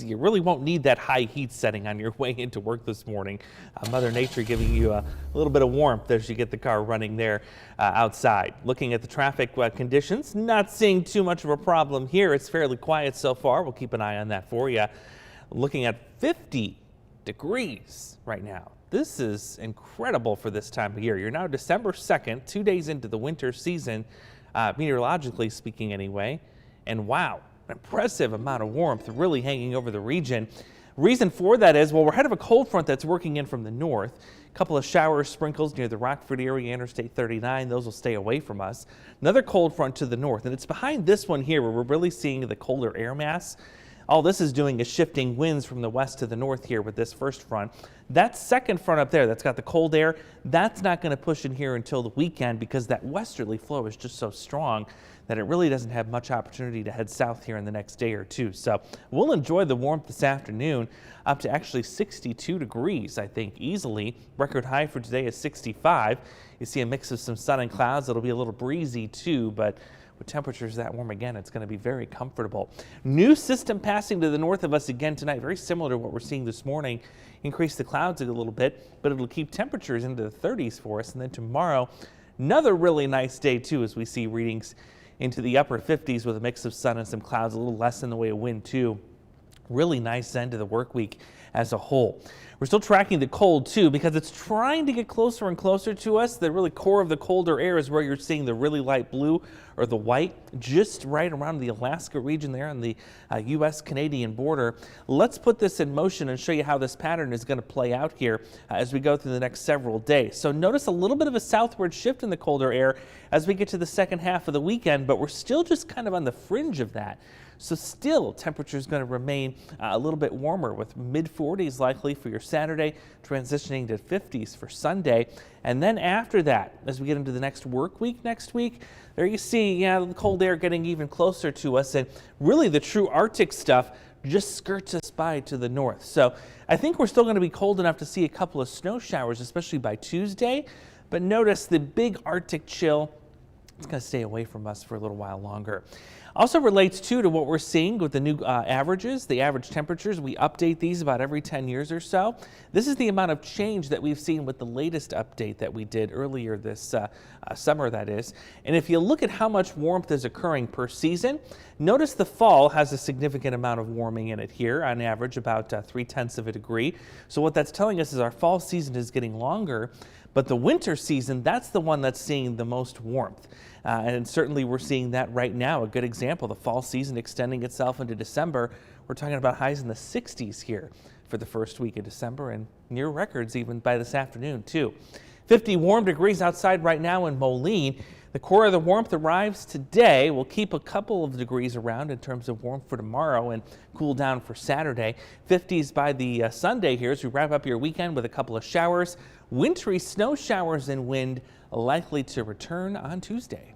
You really won't need that high heat setting on your way into work this morning. Mother Nature giving you a little bit of warmth as you get the car running there outside. Looking at the traffic conditions, not seeing too much of a problem here. It's fairly quiet so far. We'll keep an eye on that for you. Looking at 50 degrees right now. This is incredible for this time of year. You're now December 2nd, 2 days into the winter season, meteorologically speaking anyway. And wow, an impressive amount of warmth really hanging over the region. Reason for that is, well, we're ahead of a cold front that's working in from the north. A couple of showers, sprinkles near the Rockford area, Interstate 39. Those will stay away from us. Another cold front to the north, and it's behind this one here where we're really seeing the colder air mass. All this is doing is shifting winds from the west to the north here with this first front. That second front up there that's got the cold air, that's not going to push in here until the weekend because that westerly flow is just so strong that it really doesn't have much opportunity to head south here in the next day or two. So we'll enjoy the warmth this afternoon, up to actually 62 degrees, I think, easily. Record high for today is 65. You see a mix of some sun and clouds. It'll be a little breezy too, but with temperatures that warm again, it's going to be very comfortable. New system passing to the north of us again tonight, very similar to what we're seeing this morning. Increase the clouds a little bit, but it'll keep temperatures into the 30s for us. And then tomorrow, another really nice day too, as we see readings into the upper 50s with a mix of sun and some clouds, a little less in the way of wind too. Really nice end to the work week as a whole. We're still tracking the cold too because it's trying to get closer and closer to us. The really core of the colder air is where you're seeing the really light blue or the white, just right around the Alaska region there on the U.S.-Canadian border. Let's put this in motion and show you how this pattern is going to play out here as we go through the next several days. So notice a little bit of a southward shift in the colder air as we get to the second half of the weekend, but we're still just kind of on the fringe of that. So still, temperature is going to remain a little bit warmer with mid-40s likely for your Saturday, transitioning to 50s for Sunday. And then after that, as we get into the next work week next week, there you see, the cold air getting even closer to us. And really the true Arctic stuff just skirts us by to the north. So I think we're still going to be cold enough to see a couple of snow showers, especially by Tuesday. But notice the big Arctic chill, it's going to stay away from us for a little while longer. Also relates too to what we're seeing with the new averages, the average temperatures. We update these about every 10 years or so. This is the amount of change that we've seen with the latest update that we did earlier this summer, that is. And if you look at how much warmth is occurring per season, notice the fall has a significant amount of warming in it here, on average about 0.3 of a degree. So what that's telling us is our fall season is getting longer, but the winter season, that's the one that's seeing the most warmth. And certainly we're seeing that right now. A good example, the fall season extending itself into December. We're talking about highs in the 60s here for the first week of December and near records even by this afternoon too. 50 warm degrees outside right now in Moline. The core of the warmth arrives today. We'll keep a couple of degrees around in terms of warmth for tomorrow and cool down for Saturday. 50s by the Sunday here as we wrap up your weekend with a couple of showers. Wintry snow showers and wind likely to return on Tuesday.